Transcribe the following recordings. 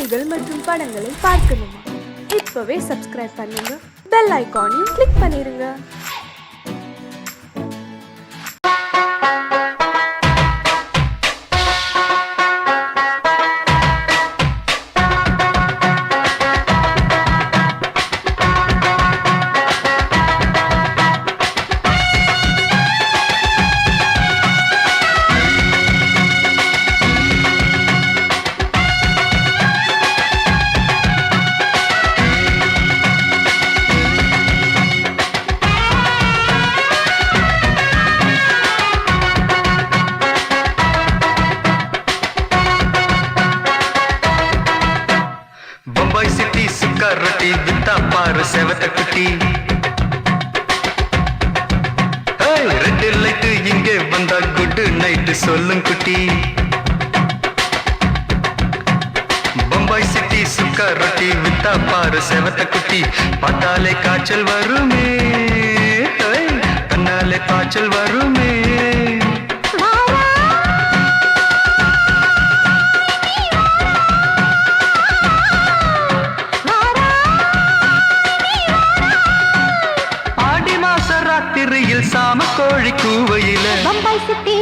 செய்திகள் மற்றும் படங்களை பார்க்கணுமா? இப்பவே சப்ஸ்கிரைப் பண்ணுங்க, பெல் ஐகானையும் கிளிக் பண்ணிருங்க. बम्बई सिटी सुक्का रोटी बिता पार सेवत कुटी रेड लाइट इंगे वंदा गुड नाइट सोलुं कुटी बम्बई सिटी सुक्का रोटी बिता पार सेवत कुटी पटाले काचल वरुमे कन्नाले काचल वरुमे சாம கோழி கூவையில பம்பாய் சிட்டி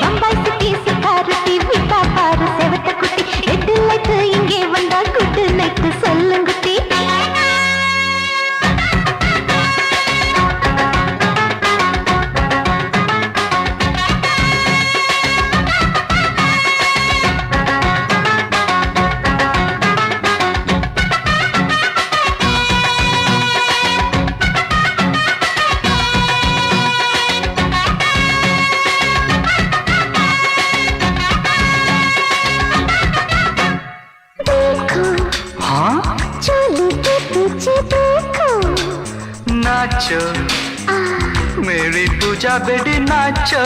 பம்பாய் சிட்டி சிக்காரத்தி விட்டா பாரு செவத்த குட்டி ரெட் லைட் இங்கே வந்தா குட் நைட் சொல்லுங்குட்டி नाचो मेरी पूजा बेटी नाचो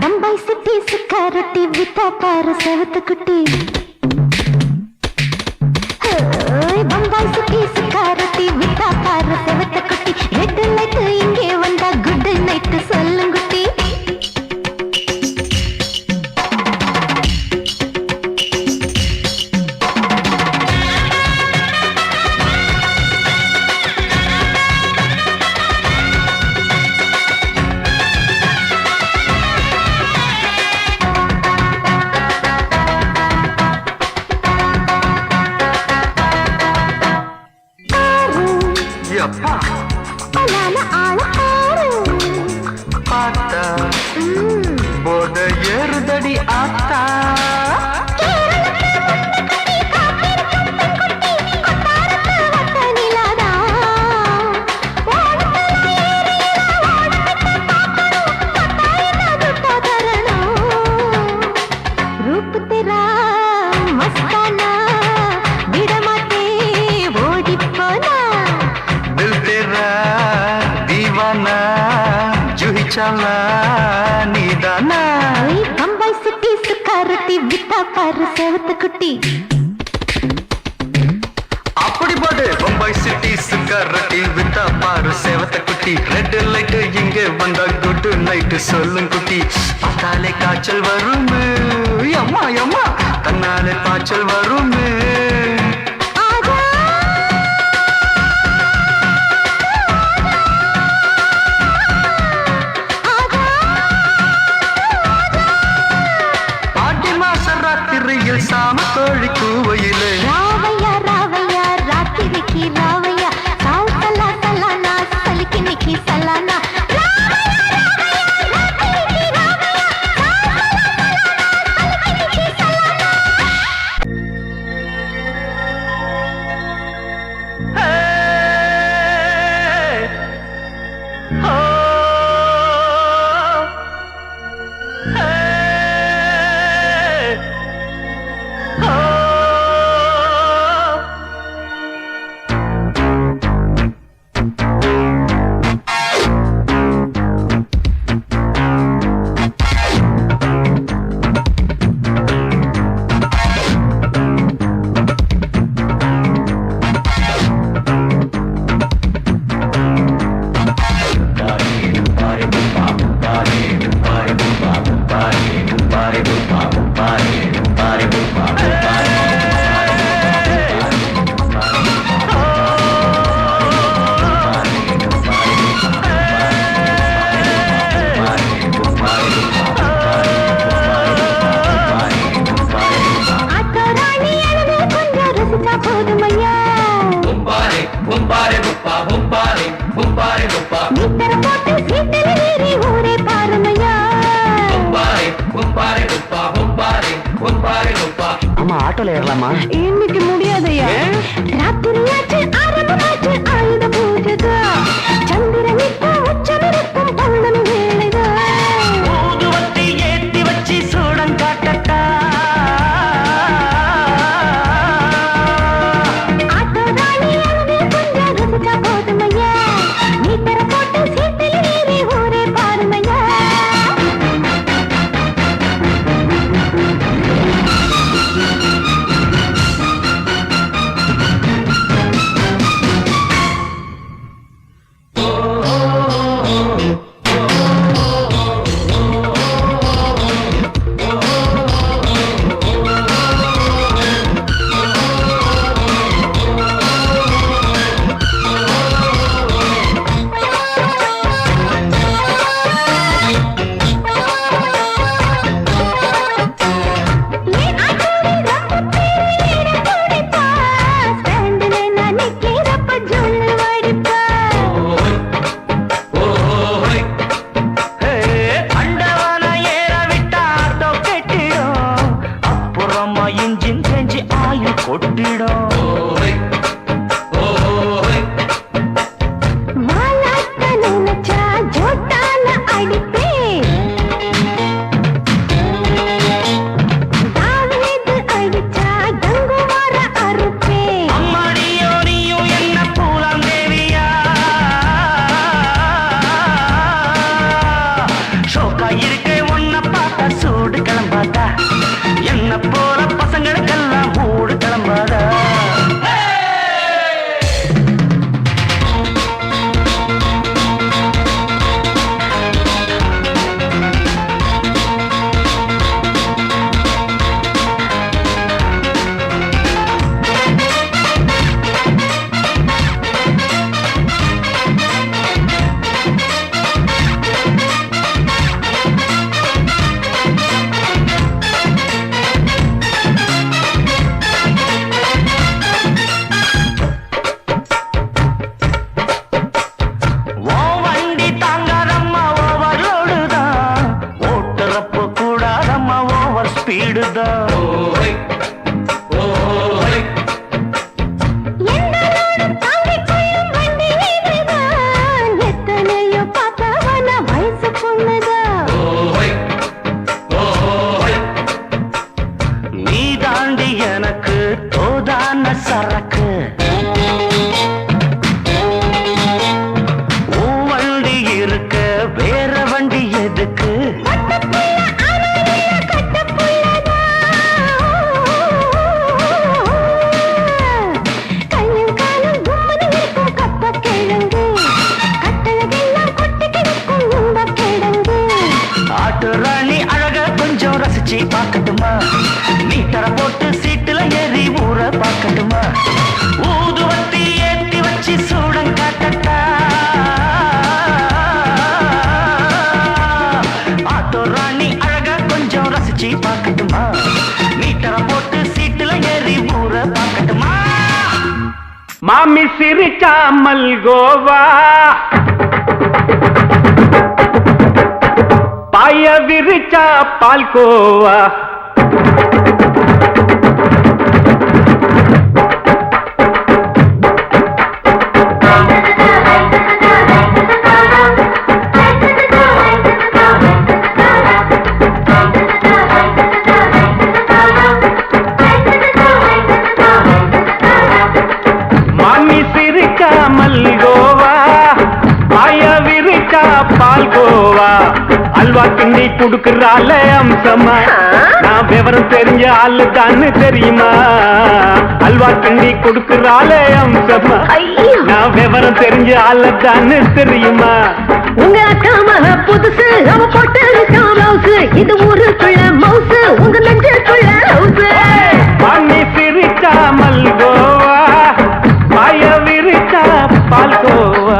बम्बई सिटी सिक्योरिटी विता पार सेवत कुटी बम्बई सिटी सिक्योरिटी विता पार सेवत कुटी रेड लाइट इंगे वंदा गुड नाइट सोलुंगुटी बोर्ड एरुदड़ी आता रूप तेरा मस्ताना बिड़माते ओडी पोना दिल तेरा दीवाना जूही चला नीदाना बम्बई सिटी सिक्योरिटी विता पार सेवत कुटी அப்படி போடு பம்பாய் சிட்டி சிக்காரட்டி வித்தா பாரு சேவத்த குட்டி ரெட் லைட் இங்கே வந்தா குட் நைட் சொல்லும் குட்டி பார்த்தாலே காய்ச்சல் வருமே அம்மா அம்மா தன்னாலே பாய்ச்சல் வருமே ஆடி மாச ராத்திரியில் சாம கோழி கூவையிலே ராவையா ராவையா ராத்திரிக்கு ராவையா சால் சலா சலானா சலிக்கு நிக்கி சலானா ஆட்டோல ஏறலாமா? இன்னைக்கு முடியாதையா? ராத்திரியாச்சு ஆரம்பமாச்சு ஆயுத பூஜைதா. சந்திரன் இப்ப உச்சமிருக்கும் பௌர்ணமி வேளைதா. ஊதுவத்தி ஏத்தி வச்சு சூடம் காட்டட்டா. ஆட்டோ ராணி அங்கே கொஞ்சம் ருசிச்சா போதுமையா. நீ தர போட்டு சீட்டில் ஏறி ஊரே பாருமையா. பார்க்கட்டுமா? மீட்டர போட்டு சீட்டுல ஏறி ஊற பார்க்கட்டுமா? ஊதுவத்தி ஏத்தி வச்சு சூடம் காட்டட்டா. ஆட்டோ ராணி அழகா கொஞ்சம் ரசிச்சு பார்க்கட்டுமா? மீட்டர போட்டு சீட்டுல ஏறி ஊற பார்க்கட்டுமா? மாமி சிரிச்சா மல்கோவா, பாய விரிச்சா பால்கோவா, மாமி சிரிச்சா மல்கோவா, பாய விரிச்சா பால்கோவா, அல்வா கிண்டி குடுக்கறால அம்சமா, நான் விவரம் தெரிஞ்ச ஆளு தான்னு தெரியுமா? அல்வா கிண்டி குடுக்கறால அம்சமா, நான் விவரம் தெரிஞ்ச ஆளு தான்னு தெரியுமா? உங்க அக்கா மக புதுசு, அவ போட்டு மவுசு, இது ஊருக்குள்ள மவுசு, உங்க நெஞ்சுக்குள்ள ஹவுசு. பண்ணி சிரிச்சா மல்கோவா, பாய விரிச்சா பால்கோவா.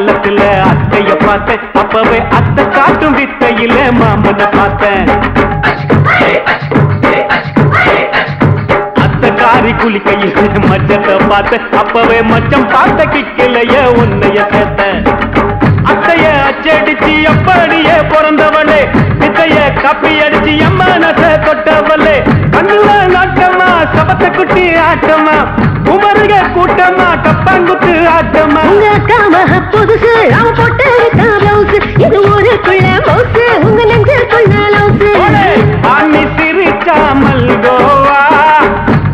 காலத்துல அத்தைய பார்த்தேன், அப்பவே அத்தை காட்டும் வித்தையில மாமனை பார்த்தேன். அத்தைக்காரி குளிக்கையில் மச்சத்தை பார்த்தேன், அப்பவே மச்சம் பார்த்த கிக்கலைய உன்னைய சேர்த்தேன். அத்தைய அச்சடிச்சு அப்படியே பிறந்தவளே, வித்தைய காப்பி அடிச்சு எம்மனச தொட்டவளே. கண்ணுல நாட்டமா சபத்த குட்டி ஆட்டமா, உமருக கூட்டமா கப்பாங்குத்து ஆட்டமா. உங்க அக்காம புதுசு அவன் போட்டு பிளவுஸ், இது ஊருக்குள்ள மவுசு உங்க நெஞ்சுக்குள்ள லவுசு. ஆணி சிரிச்சா மல்கோவா,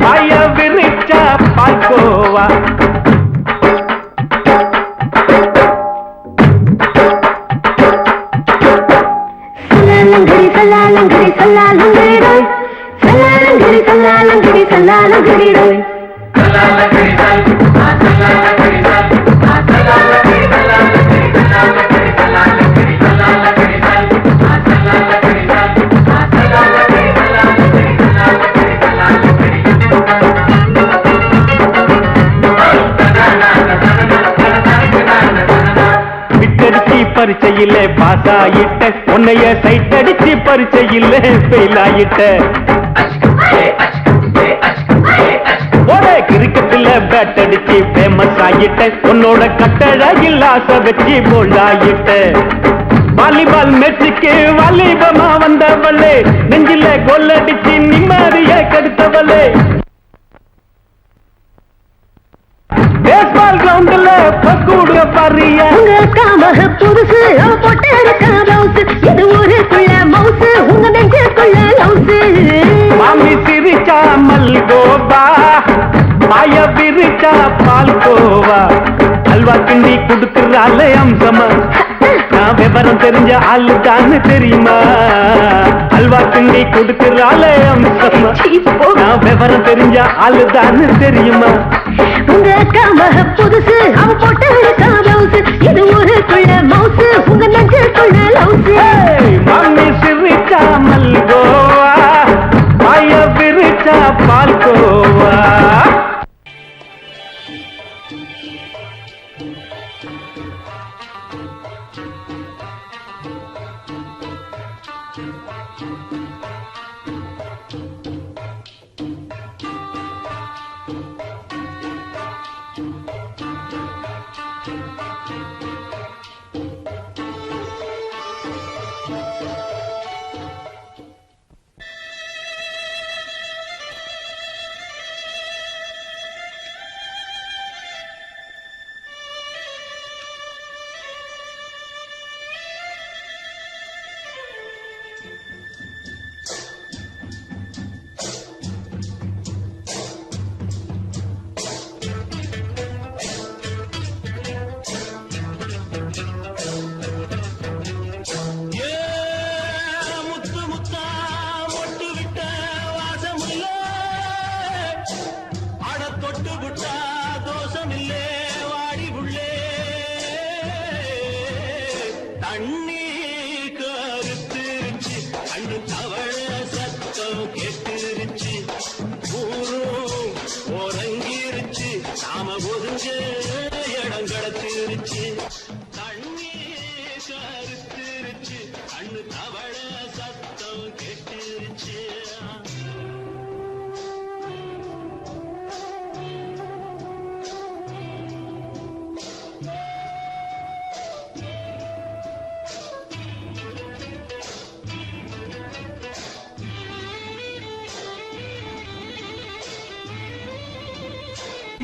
பாய விரிச்சா பால்கோவா. சல்லாலங்கடி சல்லாலங்கடி சல்லாலங்கடி ரோய், சல்லாலங்கடி சல்லாலங்கடி சல்லாலங்கடி ரோய். விட்டடிச்சு பரிச்சையில பாஸ் ஆயிட்ட, உன்னைய சைட் அடிச்சு பரிச்சையில ஃபெயில் ஆயிட்ட. ஒரே கிரிக்கெட்ல பேட் அடிச்சு ஃபேமஸ் ஆயிட்ட, உன்னோட கட்டழகில் ஆசை வச்சு போல்ட் ஆயிட்ட. வாலிபால் மேட்சுக்கு வாலிபமா வந்தவளே, நெஞ்சில கோல் அடிச்சு நிம்மதிய கெடுத்தவளே. பேஸ்பால் கிரவுண்ட்ல பக்கூட பாரியா. உங்க அக்காம புதுசு அவன் போட்டு பிளவுஸ், இது ஊருக்குள்ள மவுசு உங்க நெஞ்சுக்குள்ள லவுசு. மாமி சிரிச்சா மல்கோவா, பாய விரிச்சா பால்கோவா. அல்வா கிண்டி குடுக்கறால அம்சமா, நான் விவரம் தெரிஞ்ச ஆளு தானு தெரியுமா. அல்வா கிண்டி குடுக்கறால அம்சமா, நான் விவரம் தெரிஞ்ச ஆளு தானு தெரியுமா. உங்க அக்காம புதுசு அவன் போட்டு பிளவுஸ், இது ஊருக்குள்ள மவுசு உங்க நெஞ்சுக்குள்ள லவுசு. மாமி சிரிச்சா மல்கோவா, பாய விரிச்சா பால்கோவா.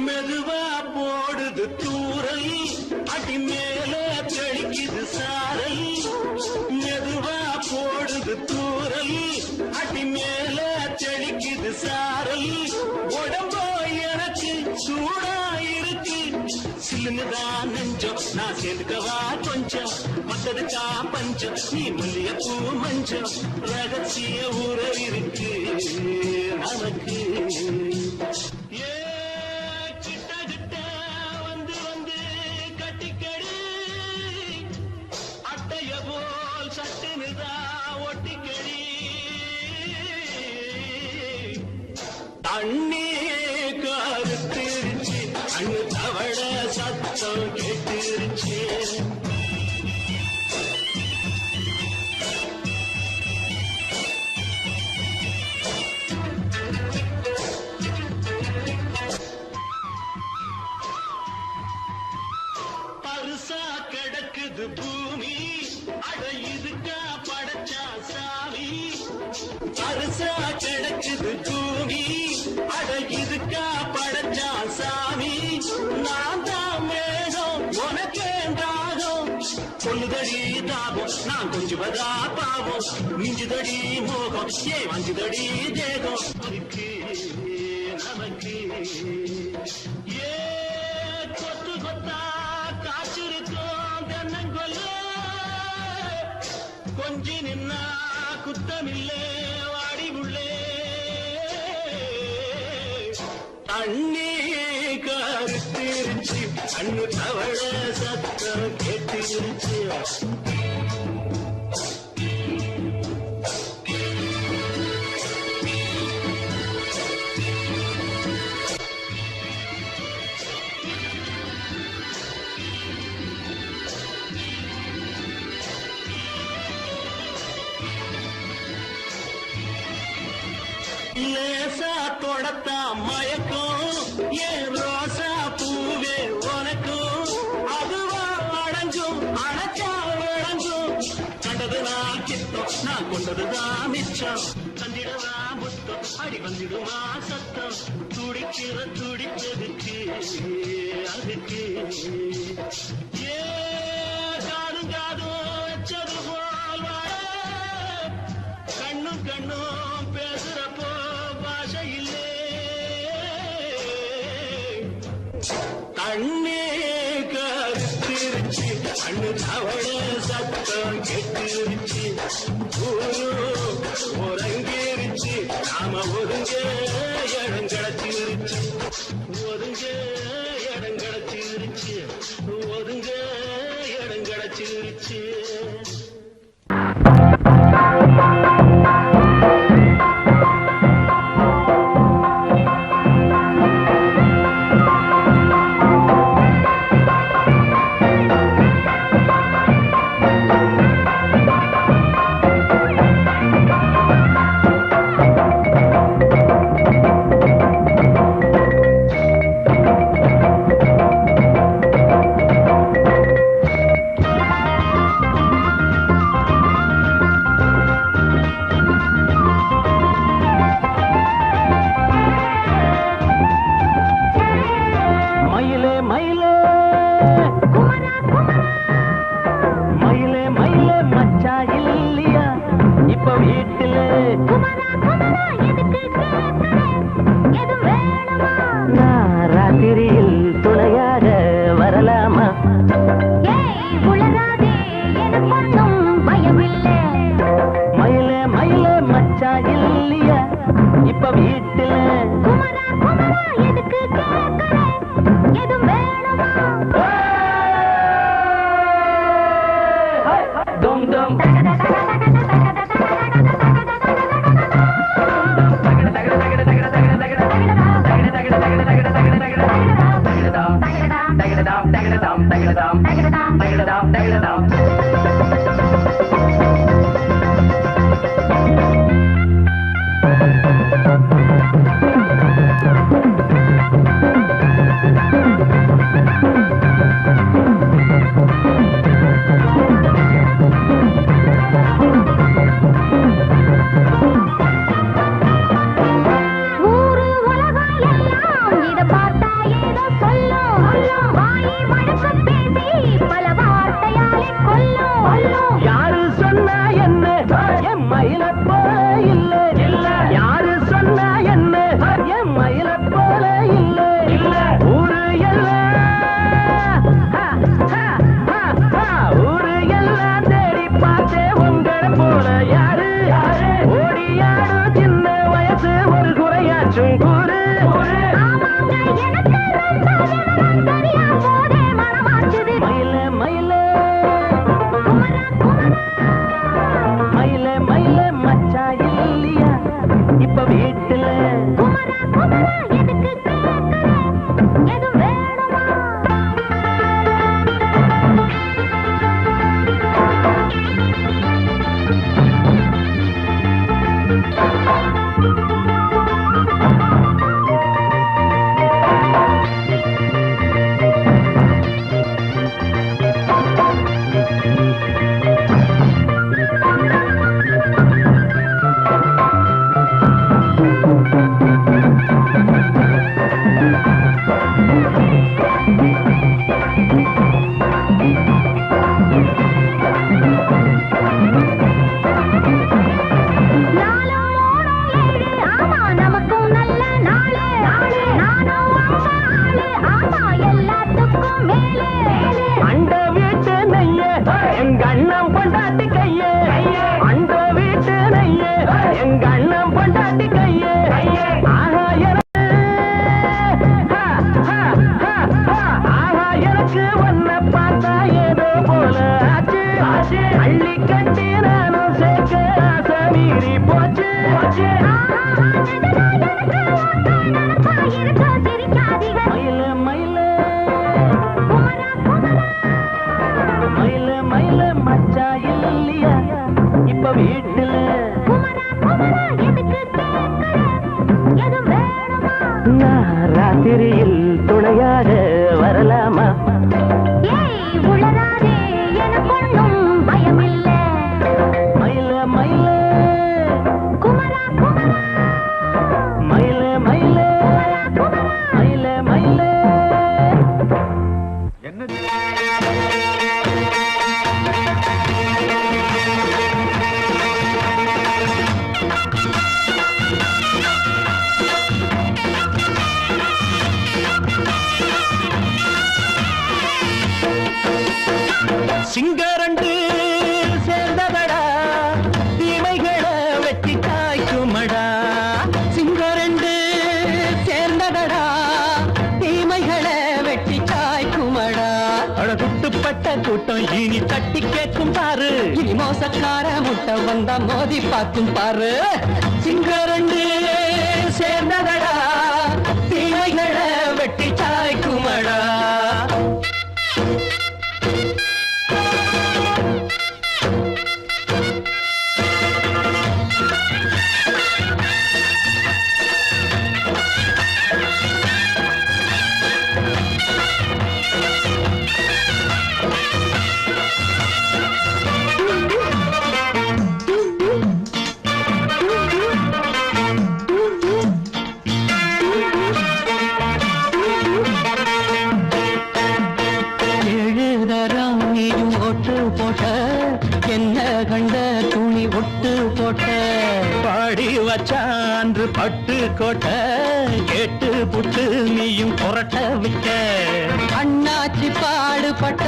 மெதுவா போடுது தூரல், அடி மேல தெளிக்குது சாரல். மெதுவா போடுது தூரல், அடி மேல தெளிக்குது சாரல். உடம்போ எனக்கு சூடா இருக்கு, சில்லுதான் நெஞ்சம் நான் சேர்ந்துக்கவா கொஞ்சம். மத்ததுக்கா பஞ்சம் நீ மல்லிய பூ மஞ்சம், ரகசிய உறவு இருக்கு நமக்கு. தண்ணி கருத்திருச்சு, அண்ணு தவள சத்தம் கேட்டுருச்சு. கிடக்குது பூமி அட இதுக்கா படைச்சா சாமி அரிசா கிடக்குது பூமி அட இதுக்கா படைச்சா சாமி நான் தான் மேகம் உனக்கேண்டாகும் சொல்லுதடி தாபம் நான் கொஞ்சுவதா பாவம் மிஞ்சுதடி மோகம் ஏ வஞ்சுதடி தேகம் அதுக்கு நமக்கு ஏ கொத்து கொத்தா காய்ச்சிருக்கோம் தென்னங்கொல்ல கொஞ்சி நின்னா குத்தமில்லே வாடி உள்ளே தண்ணி கருத்திருச்சு கண்ணு தவழ சத்தம் கேட்டிருச்சு லேசா தொடத்தா மயக்கும் ஏன் ரோசா பூவே உனக்கும் அதுவா அடைஞ்சும் அணைச்சா விளங்கும் கண்டது நான் கித்தம் நான் கொண்டதுதான் மிச்சம் தந்திடவா முத்தம் அடி வந்திடுமா சத்தம் துடிக்கிற துடிப்பதுக்கு அதுக்கு ஏ காதும் காதும் வச்சது போல் வாழ கண்ணும் கண்ணும் பேசுறப்போ பாஷை இல்லே தண்ணே கருத்திருச்சு கண்ணு தவள சத்தம் கெட்டிருச்சு ஊரு உறங்கிருச்சு நாம ஒதுங்க இடம் கிடைச்சிருச்சு ஒதுங்க இடம் கிடைச்சிருச்சு ஒதுங்க இடம் கிடைச்சிருச்சு மயிலே மயிலே மச்சாய் போல ஆச்சு அள்ளி கட்டி நானும் சேர்க்க ஆசை மீறி போச்சு மயில மயில மயில மயில மச்சா இல்லையா இப்ப வீட்டுல நான் ராத்திரியில் துணையாக வரலாமா மயில மயில மயில மயில மயில மயில சிங்கரண்டு சேர்ந்ததடா தீமைகளை வெட்டி காய்க்குமடா சிங்கரண்டு சேர்ந்ததடா தீமைகளை வெட்டி காய்க்குமடா அழகுட்டுப்பட்ட கூட்டம் இனி தட்டி கேட்கும் பாரு இனி மோசக்கார முட்டை வந்தா மோதி பார்க்கும் பாரு சிங்கரண்டு சேர்ந்ததடா தீமைகளை வெட்டி காய்க்குமடா பாடி வச்சான்று பட்டு கோட்டை கேட்டு புட்டு நீயும் புரட்ட விட்ட அண்ணாச்சி பாடுபட்ட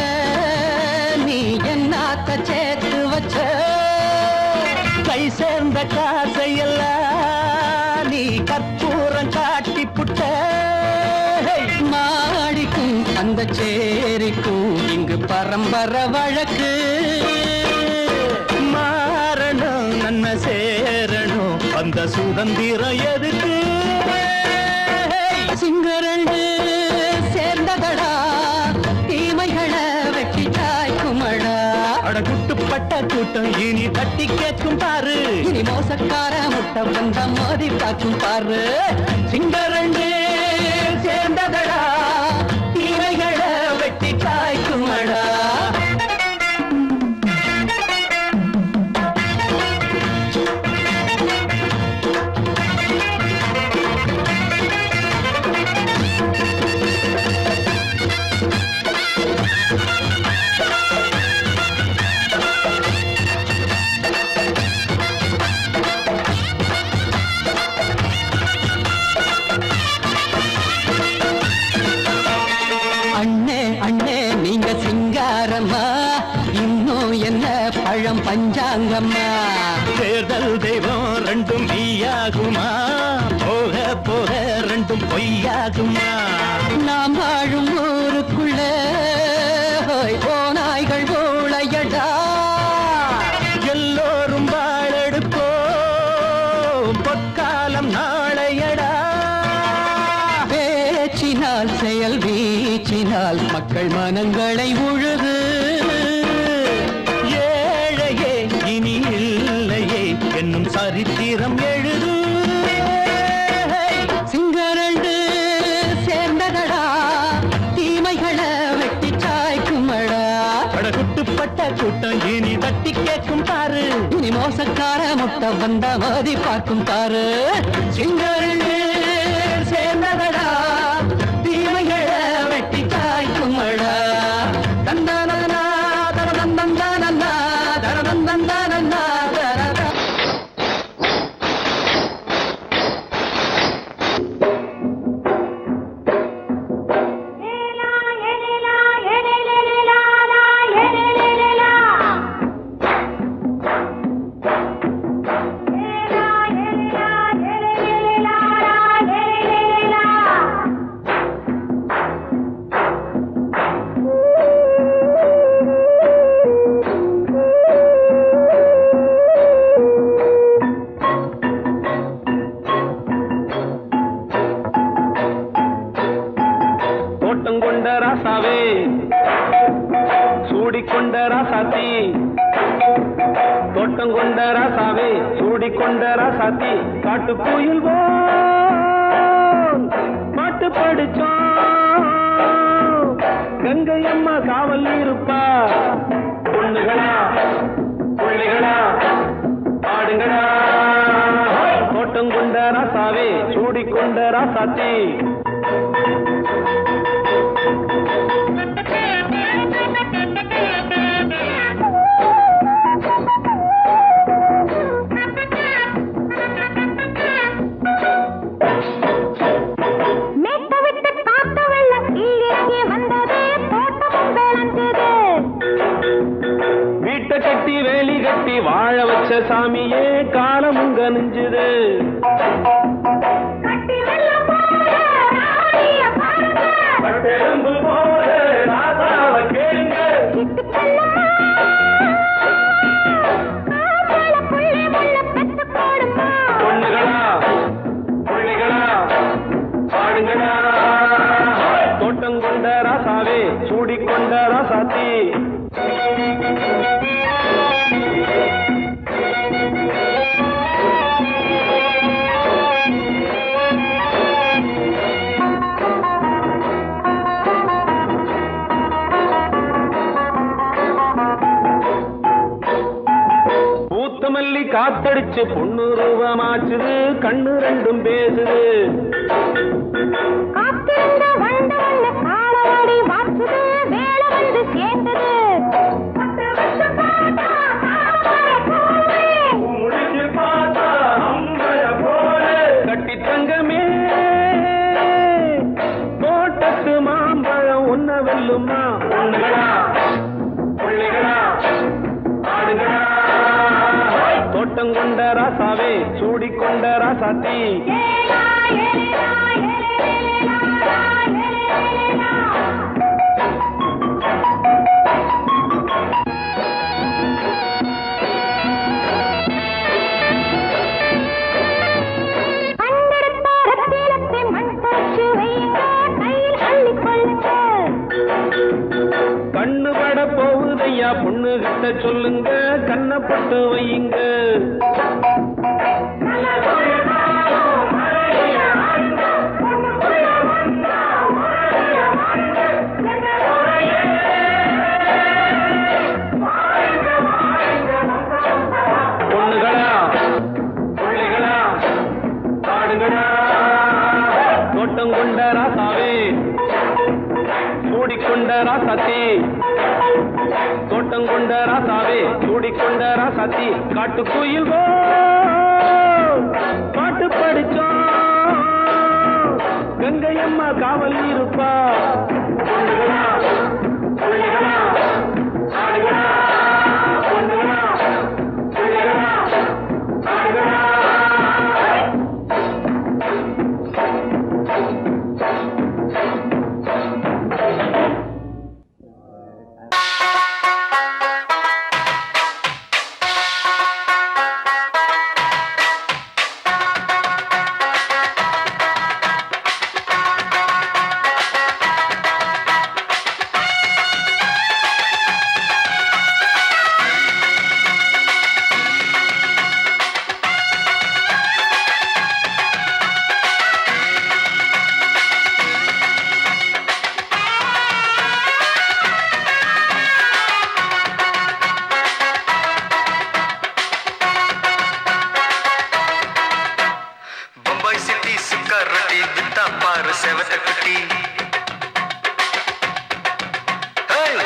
நீ என்னாத்த சேர்த்து வச்ச கை சேர்ந்த காசையெல்லாம் நீ கற்பூரம் காட்டி புட்ட மாடிக்கும் அந்த சேரிக்கும் இங்கு பரம்பரை வழக்கு மாறணும் நன்மை சேரணும் அந்த சுதந்திரம் எதுக்கு சிங்கரண்டு சேர்ந்ததடா தீமைகளை வெட்டி காய்க்குமடா அடகுட்டுப்பட்ட கூட்டம் இனி தட்டி கேட்கும் பாரு இனி மோசக்கார முட்டை வந்த மோதி பார்க்கும் பாரு சிங்கரண்டு சேர்ந்ததடா தீமைகளை வெட்டி காய்க்குமடா பஞ்சாங்கம்மா தேர்தல் தெய்வம் ரெண்டும் மெய்யாகுமா போக போக ரெண்டும் பொய்யாகுமா நாம் வாழும் ஊருக்குள்ள போனாய்கள் ஊழையடா எல்லோரும் வாழெடுப்போம் பொற்காலம் நாளையடா பேச்சினால் செயல் வீச்சினால் மக்கள் மனங்களை உழுது என்னும் சரித்திரம் எழுது சிங்கரண்டு சேர்ந்ததடா தீமைகளை வெட்டி சாய்க்குமடா படகுட்டுப்பட்ட கூட்டம் இனி தட்டி கேட்கும் பாரு இனி மோசக்கார முட்டை வந்த மோதி பார்க்கும் பாரு சிங்கரண்டு சேர்ந்ததடா தீமைகளை வெட்டி சாய்க்குமடா தந்தானா தரதந்தந்தானா தரதந்தந்தானா la ராசாத்தி தோட்டம் கொண்ட ராசாவே சூடிக்கொண்ட ராசாத்தி காட்டு கோயில் பாட்டு படிச்சோம் கங்கை அம்மா காவல் இருப்பா பொண்ணுகளா பிள்ளைகளா ஆடுங்களா தோட்டம் கொண்ட ராசாவே சூடிக்கொண்ட ராசாத்தி கட்டி வேலி கட்டி வாழ வச்ச சாமியே காலமுங்க நெஞ்சுது பொண்ணுகளா பிள்ளைகளா பாடுங்களா தோட்டம் கொண்ட ராசாவே சூடிக்கொண்ட ராசாத்தி பூத்தமல்லி காத்தடிச்சு பொண்ணு ரூபமாச்சுது கண்ணு ரெண்டும் பேசுது கட்டி தங்கமே தோட்டத்து மாம்பழம் உன்ன வெல்லுமா பொண்ணுகளா பிள்ளைகளா ஆடுகளா தோட்டம் கொண்ட ராசாவே சூடிக்கொண்ட ராசாத்தி கண்ணு பட போகுதையா பொண்ணு கிட்ட சொல்லுங்க கண்ணப்பட்டு வையுங்க பொண்ணுகளா பிள்ளைகளா பாடுங்களா தோட்டம் கொண்ட ராசாவே சூடிக்கொண்ட ராசாத்தி தோட்டம் கொண்ட ராசாவே சூடிக்கொண்ட ராசாத்தி காட்டு கோயில் பாட்டு படிச்சோம் கங்கை அம்மா காவல் இருப்பா பொண்ணுகளா பிள்ளைகளா ஆடுகளா பொண்ணுகளா பிள்ளைகளா ஆடுகளா செவத்த குட்டி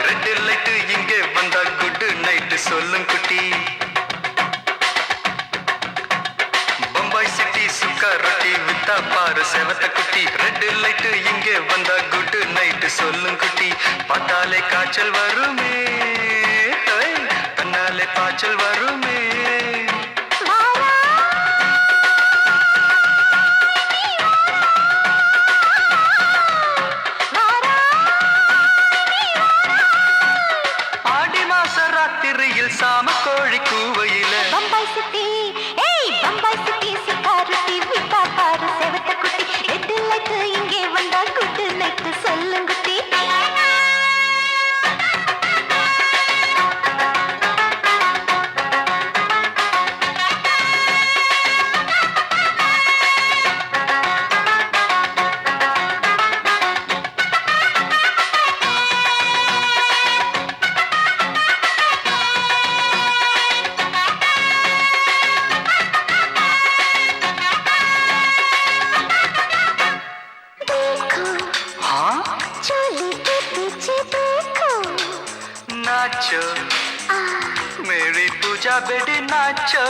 ரெண்டு லைட்டு இங்கே வந்தா குட் நைட்டு சொல்லும் குட்டி பம்பாய் சிட்டி சுக்கா ரொட்டி வித்தா பாரு செவத்த குட்டி ரெண்டு லைட்டு இங்கே வந்தா குட் நைட்டு சொல்லும் குட்டி பார்த்தாலே காய்ச்சல் வருமே தன்னாலே பாய்ச்சல் வருமே சாம கோழி கூவையில பம்பாய் சிட்டி பம்பாய் சிட்டி சுக்கா ரொட்டி வித்தா பாரு செவத்த குட்டி ரெட்டு லைட்டு இங்கே வந்தா குட் நைட்டு சொல்லுங்குட்டி பூஜா பெடி நாச்சோ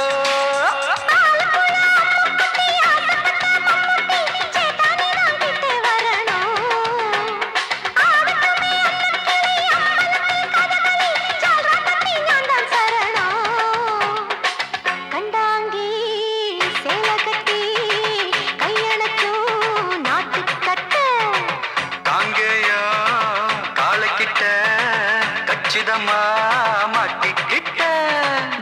காங்கேயா காலக்கிட்ட கச்சிதமா மாட்டிக்கிட்ட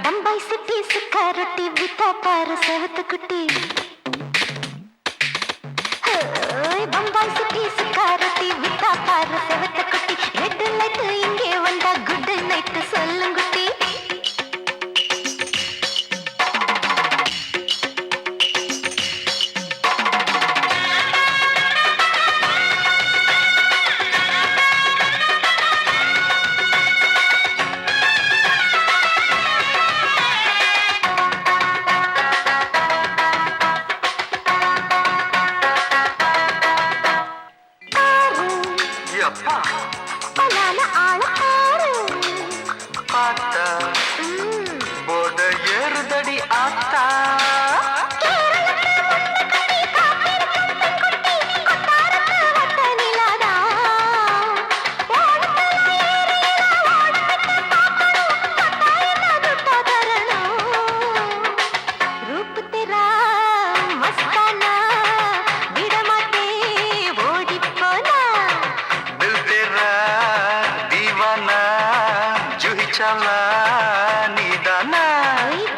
பம்பாய் சிட்டி சுக்காரொட்டி வித்தா பாரு செவத்து குட்டி பம்பாய் சிட்டி சுக்காரொட்டி வித்தா பாரு செவத்து குட்டி ரெட் லைட் இங்கே வந்தா குட் நைட் சொல்லுங்குட்டி அப்பா பலான ஆள ஆறு பார்த்தா போத ஏறுதடி ஆத்தா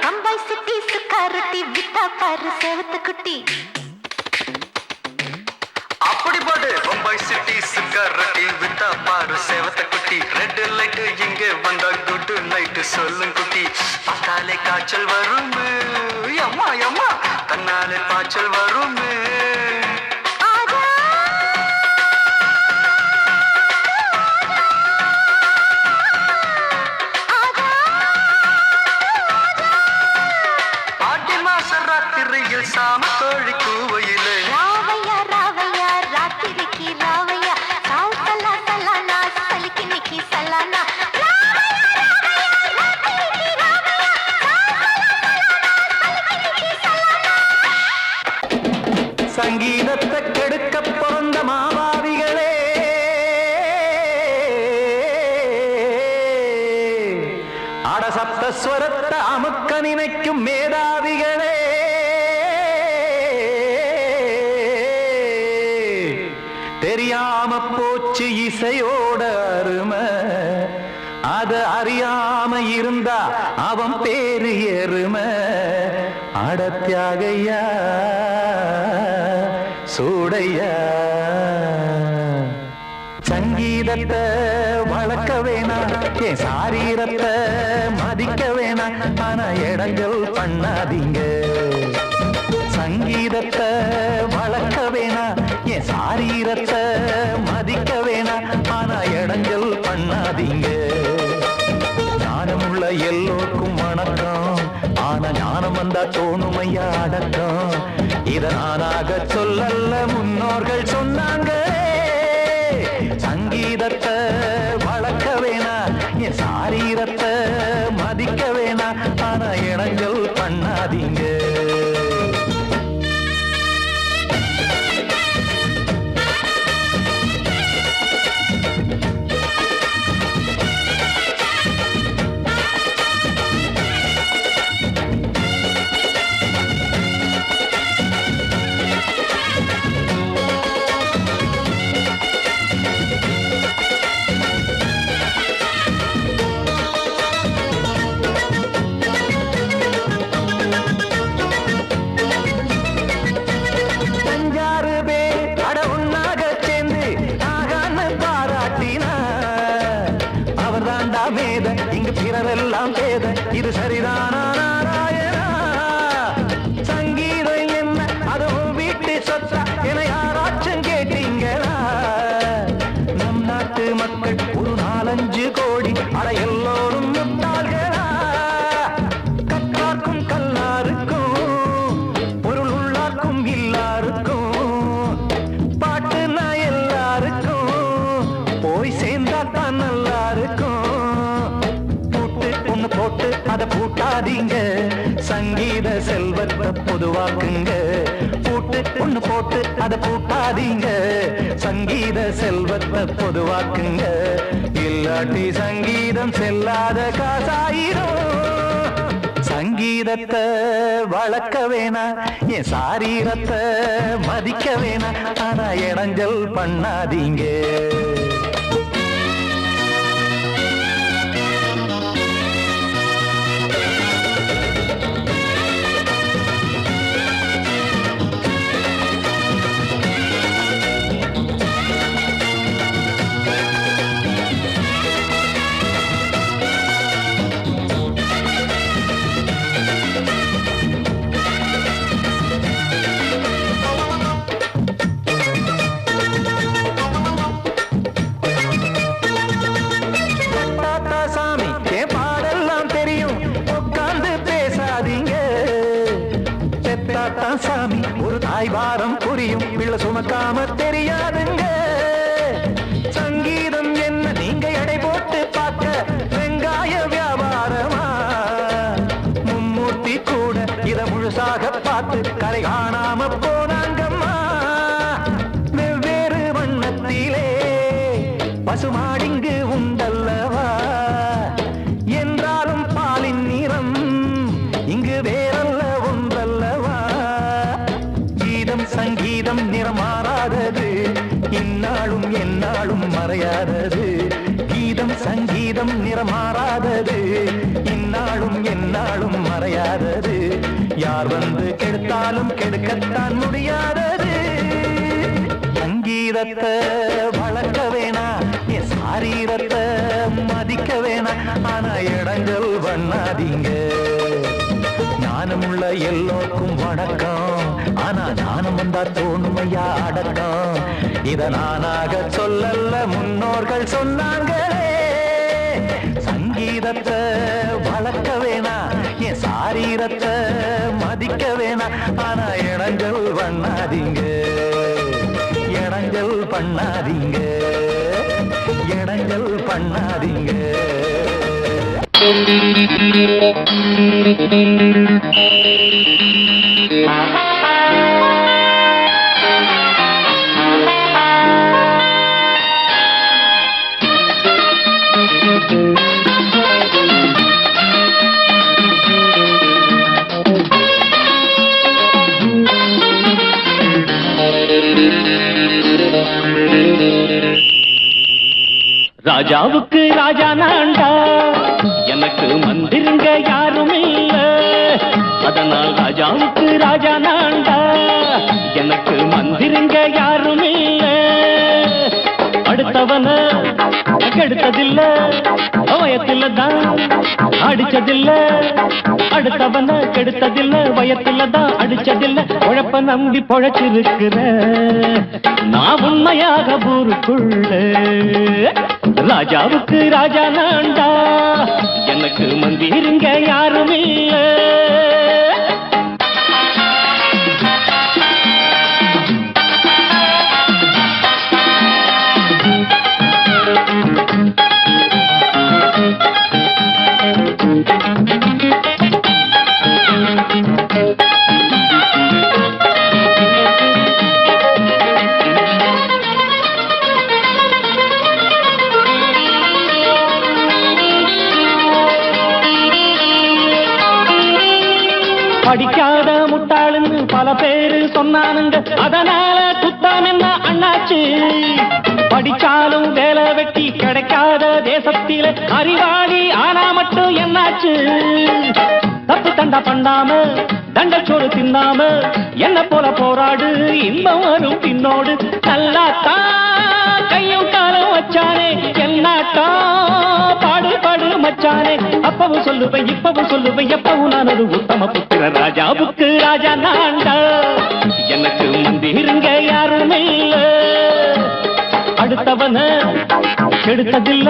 பம்பாய் சிட்டி சுக்காரொட்டி வித்தா பாரு செவத்து குட்டி அப்படி போடு பம்பாய் சிட்டி சுக்காரொட்டி வித்தா பாரு சேவத்த குட்டி ரெட் லைட் இங்க வந்தா குட் நைட் சொல்லும் குட்டி பார்த்தாலே காய்ச்சல் வரும் அம்மா அம்மா தன்னாலே பாய்ச்சல் வரும் சாம கோழி கூவையிலே ராவையா ராவையா ராத்திரிக்கு ராவையா சாவு சல்லா சல்லானா சலிக்கு நிக்கி சல்லானா சங்கீதத்தை கெடுக்க பிறந்த மாவாதிகளே அடசப்த ஸ்வரத்தை அமுக்க நினைக்கும் மேதாவிகளே தெரியாம போச்சு இசையோட அருமை அத அறியாம இருந்தா அவன் பேரு எருமை அடத்தியாகையா சூடையா சங்கீதத்தை வளர்க்க வேணாம் என் சாரீரத்தை மதிக்க வேணாம் ஆனா இடங்கள் பண்ணாதீங்க சங்கீதத்தை வளர்க்க வேணாம் என் சாரீரத்தை மதிக்க வேணாம் ஆனா இடங்கள் பண்ணாதீங்க ஞானமுள்ள எல்லோருக்கும் வணக்கம் ஆனா ஞானம் வந்தா தோணுமையா அடக்கம் இத நானாக சொல்லல்ல முன்னோர்கள் சொன்னாங்க சங்கீதத்தை வளர்க்க வேணாம் என் சாரீரத்தை மதிக்க வேணாம் ஆனா இடங்கள் பண்ணாதீங்க இங்கு பிறரெல்லாம் பேத இது சரிதானா நாராயணா சங்கீதம் என்ன அதுவும் வீட்டு சொத்தா என யாராச்சும் கேட்டீங்களா நம் நாட்டு மக்கள் ஒரு 4-5 கோடி அட எல்லோரும் முட்டாள்களா கற்றார்க்கும் கல்லாருக்கும் பொருள் உள்ளார்க்கும் இல்லாருக்கும் பாட்டுனா எல்லாருக்கும் போய் சேர்ந்தா தான் நல்லா இருக்கும் போட்டு அதை பூட்டாதீங்க சங்கீத செல்வத்தை பொதுவாக்குங்க பூட்டு ஒண்ணு போட்டு அதை பூட்டாதீங்க சங்கீத செல்வத்தை பொதுவாக்குங்க இல்லாட்டி சங்கீதம் செல்லாத காசாயிரும் சங்கீதத்தை வளர்க்க வேணா என் சாரீரத்தை மதிக்க வேணா ஆனா இடைஞ்சல் பண்ணாதீங்க சாமி ஒரு தாய் வாரம் புரியும் பிள்ளை சுமக்காம தெரியாதுங்க சங்கீதம் என்ன நீங்க எடை போட்டு பார்க்க வெங்காய வியாபாரமா மும்மூர்த்தி கூட இத முழுசாக பார்த்து கரை காணாம போனாங்கம்மா வெவ்வேறு வண்ணத்திலே பசுமாடிங்கு உண்டல்லவா என்றாலும் பாலின் நிறம் இங்கு வேறல்ல ஒன்றல்லவா சங்கீதம் நிறமாறாதது இந்நாளும் எந்நாளும் மறையாதது கீதம் சங்கீதம் நிறமாறாதது இந்நாளும் எந்நாளும் மறையாதது யார் வந்து கெடுத்தாலும் கெடுக்கத்தான் முடியாதது சங்கீதத்தை வளர்க்க வேணா என் சாரீரத்தை மதிக்க வேணா ஆனா இடைஞ்சல் பண்ணாதீங்க ஞானமுள்ள எல்லோருக்கும் வணக்கம் ஆனா ஞானம் வந்தா தோணுமையா அடக்கம் இத நானாக சொல்லல்ல முன்னோர்கள் சொன்னாங்களே சங்கீதத்தை வளர்க்க வேணா என் சாரீரத்தை மதிக்க வேணா ஆனா இடைஞ்சல் பண்ணாதீங்க இடைஞ்சல் பண்ணாதீங்க இடைஞ்சல் பண்ணாதீங்க ராஜாவுக்கு ராஜா நான்டா எனக்கு மந்திருங்க யாரும் இல்ல அதனால் ராஜாவுக்கு ராஜா நான்டா எனக்கு மந்திருங்க யாரும் இல்ல அடுத்தவன கெடுத்ததில்ல வயத்துல தான் அடிச்சதில்ல அடுத்தவன கெடுத்ததில்ல வயத்துல தான் அடிச்சதில்ல உழப்ப நம்பி பொழைச்சிருக்கிற நான் உண்மையாக ஊருக்குள்ள ராஜாவுக்கு ராஜா நான்டா எனக்கு மந்திருங்க யாரும் இல்ல படிக்காத முட்டாளுன்னு பல பேரு சொன்னானுங்க அதனால குத்தம் என்ன அண்ணாச்சு படிச்சாலும் வேலை வெட்டி கிடைக்காத தேசத்தில அறிவாளி ஆனா மட்டும் என்னாச்சு தப்பு தண்டா பண்ணாம தண்டச்சோறு தின்னாம என்ன போல போராடு இன்பம் வரும் பின்னோடு நல்லாத்தான் கையும் காலம் வச்சானே என்னாட்டா பாடு பாடு மச்சானே அப்பவும் சொல்லுவேன் இப்பவும் சொல்லுவேன் எப்பவும் நான் ஒரு உத்தம புத்திர ராஜாவுக்கு ராஜா நான்டா எனக்கு மந்திருங்க யாரும் இல்ல அடுத்தவன கெடுத்ததில்ல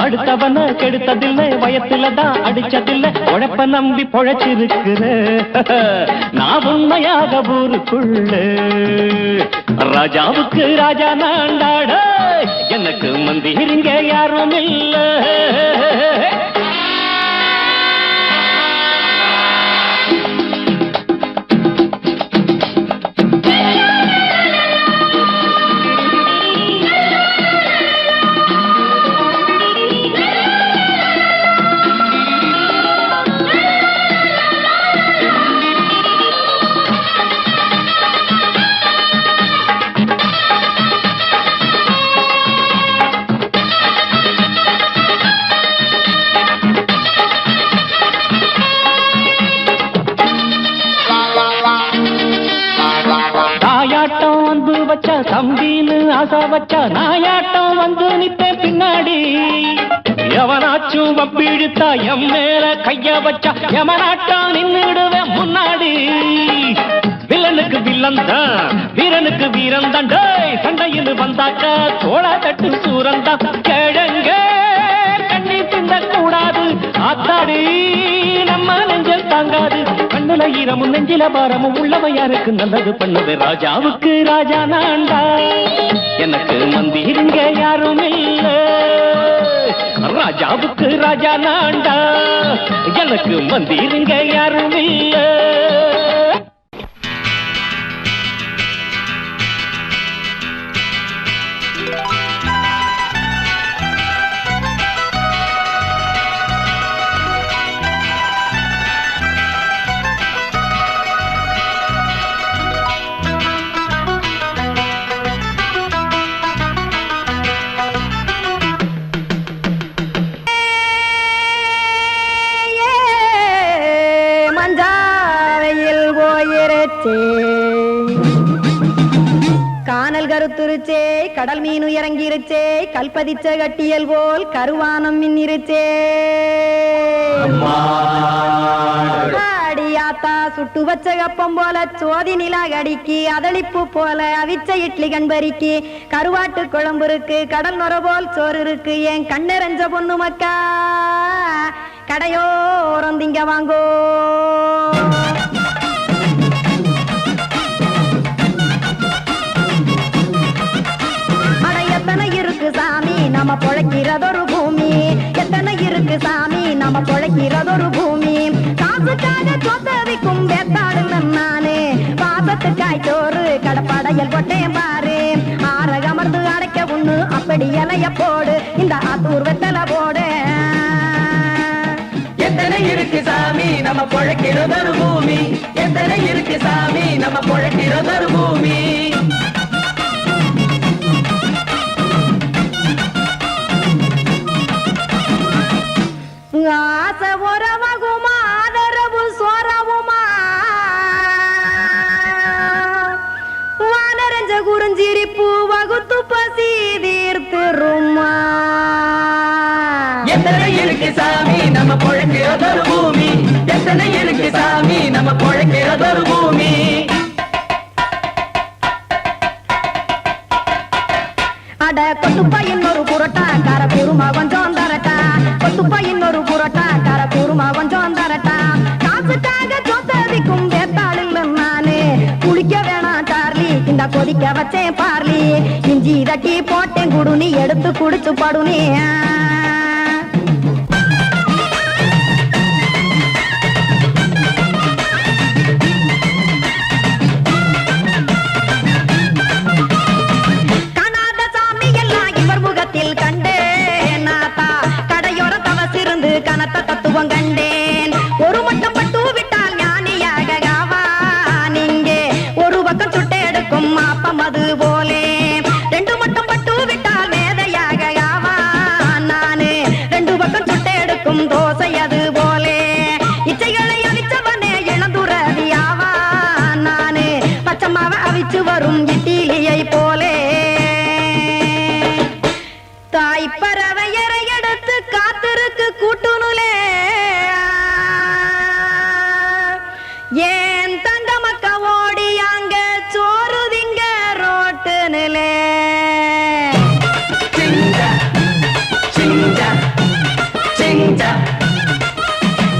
அடுத்தவன கெடுத்ததில்ல வயத்துல தான் அடிச்சதில்ல உழைப்ப நம்பி பொழைச்சிருக்கிற நான் உண்மையாக ஊருக்குள்ள ராஜாவுக்கு ராஜா நான்டாட எனக்கு மந்திருங்க யாரும் இல்ல ஆசை வச்சா நாயாட்டம் வந்து நிப்பேன் பின்னாடி. எவனாச்சும் வப்பிழுத்தா எம் மேல கைய வச்சா எவனாட்டம் நின்னுடுவேன் முன்னாடி. வில்லனுக்கு வில்லன் தான், வீரனுக்கு வீரன் தான். சண்டையில் வந்தாக்க தோள தட்டு சூரன் தான். கிழங்க கண்ணி திந்த கூடாது, ஆத்தாடி நம்ம நெஞ்சல் தாங்காது. கண்ணுல ஈரமும் நெஞ்சில பாரமும் உள்ளவன் யாருக்கு நல்லது பண்ணுது. ராஜாவுக்கு ராஜா நான்டா, எனக்கு மந்திருங்க யாரும் இல்ல. ராஜாவுக்கு ராஜா நான்டா, எனக்கு மந்திருங்க யாரும் இல்ல. கானல் கருத்துருச்சே, கடல் மீன் இறங்கிருச்சே, கல்பதிச்ச கட்டியல் போல் கருவானம் மின்னிருச்சே. அடியாத்தா சுட்டு வச்ச கப்பம் போல சோதி நிலா கடிக்கு, அதளிப்பு போல அவிச்ச இட்லி கண்பறிக்கு, கருவாட்டு குழம்பு இருக்கு, கடல் நுர போல் சோறு இருக்கு. என் கண்ணெரஞ்ச பொண்ணு மக்கா கடையோரம் திங்க வாங்கோ. நம்ம பொழைக்கிறதொரு பூமி, எத்தனை இருக்கு சாமி நம்ம பொழைக்கிறதொரு பூமி. காசுக்காக சொத்தவிக்கும் வேத்தாடுங்க நானே, பாசத்துக்காய் சோறு கடப்படையல் போட்டேன் பாரு. ஆரகமர்ந்து அடைக்க ஒண்ணு அப்படி இலைய போடு, இந்த ஆத்தூர் வெத்தலை போடு. எத்தனை இருக்கு சாமி நம்ம பொழைக்கிறதொரு பூமி, எத்தனை இருக்கு சாமி நம்ம பொழைக்கிறதொரு பூமி. ஆசை உறவகுமா ஆதரவு சோறவுமா, வானரஞ்ச குறிஞ்சிரிப்பு வகுத்து பசி தீர்த்துருமா. எத்தனை இருக்கு சாமி நம்ம பொழைக்கிறதொரு பூமி, எத்தனை இருக்கு சாமி நம்ம பொழைக்கிறதொரு பூமி. அட கொத்துப்பா இன்னொரு புரோட்டா கார குருமா கொஞ்சம் தரட்டா, கொத்துப்பா இன்னொரு புரோட்டா கார குருமா கொஞ்சம் தரட்டா. காசுக்காக சொத்ததிக்கும் வேத்தாளில் நானே, குளிக்க வேணாம் சார்லி இந்த கொதிக்க வச்சேன் பார்லி. இஞ்சி தட்டி போட்டேன் குடுனி எடுத்து குடிச்சு படுனி. கனத்த தத்துவம் கண்டேன், ஒரு மட்டும் பட்டு விட்டால் ஞானியாக ஆவான் இங்கே. ஒரு பக்கம் சுட்டு எடுக்கும் மாப்பம் அது போலே, ரெண்டு மட்டும் பட்டு விட்டால் மேதையாக ஆவான் நானு. ரெண்டு பக்கம் சுட்டு எடுக்கும் தோசை அது போலே, இச்சைகளை அவிச்சவனே இளந்துறவி ஆவான் நானு. பச்சமாவ அவிச்சு வரும் இட்டிலியை போலே, தாய்ப்பறவை எடுத்து காத்திருக்கு கூட்டுனுலே. ஏன் தங்க மக்க ஓடி அங்க சோறுதிங்க ரோட்டு நிலே.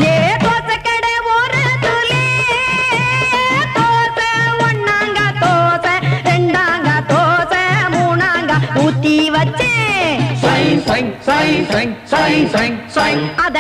ஏ தோசை கடை ஒரு துளி, தோசை ஒன்னாங்க தோசை, ரெண்டாங்க தோசை, மூணாங்க ஊத்தி வச்சே. அத